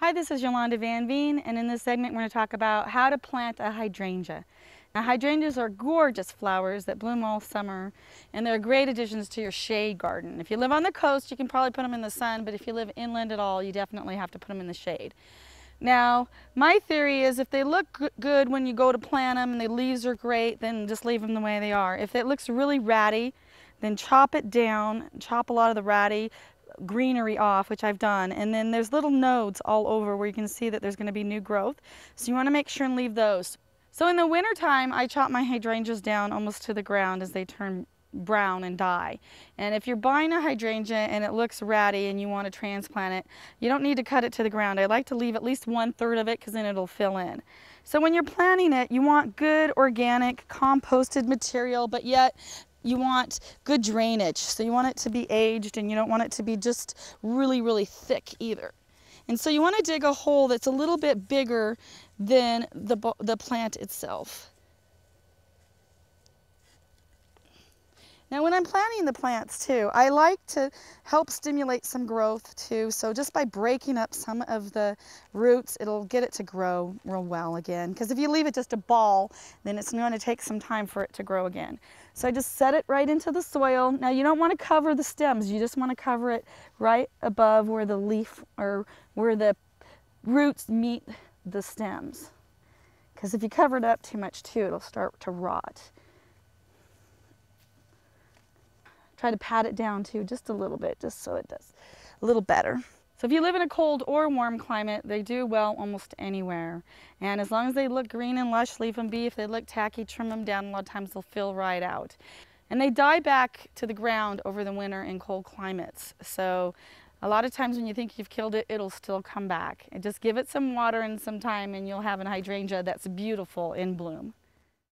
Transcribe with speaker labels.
Speaker 1: Hi, this is Yolanda Vanveen, and in this segment we're going to talk about how to plant a hydrangea. Now, hydrangeas are gorgeous flowers that bloom all summer, and they're great additions to your shade garden. If you live on the coast, you can probably put them in the sun, but if you live inland at all, you definitely have to put them in the shade. Now, my theory is if they look good when you go to plant them and the leaves are great, then just leave them the way they are. If it looks really ratty, then chop it down, chop a lot of the ratty greenery off, which I've done, and then there's little nodes all over where you can see that there's going to be new growth, so you want to make sure and leave those. So in the winter time, I chop my hydrangeas down almost to the ground as they turn brown and die. And if you're buying a hydrangea and it looks ratty and you want to transplant it, you don't need to cut it to the ground. I like to leave at least 1/3 of it because then it'll fill in. So when you're planting it, you want good organic composted material, but yet you want good drainage. So you want it to be aged and you don't want it to be just really, really thick either. And so you want to dig a hole that's a little bit bigger than the plant itself. Now when I'm planting the plants too, I like to help stimulate some growth too. So just by breaking up some of the roots, it'll get it to grow real well again. Because if you leave it just a ball, then it's going to take some time for it to grow again. So I just set it right into the soil. Now you don't want to cover the stems, you just want to cover it right above where the leaf or where the roots meet the stems. Because if you cover it up too much too, it'll start to rot. Try to pat it down too, just a little bit, just so it does a little better. So if you live in a cold or warm climate, they do well almost anywhere. And as long as they look green and lush, leave them be. If they look tacky, trim them down. A lot of times they'll fill right out. And they die back to the ground over the winter in cold climates. So a lot of times when you think you've killed it, it'll still come back. And just give it some water and some time and you'll have an hydrangea that's beautiful in bloom.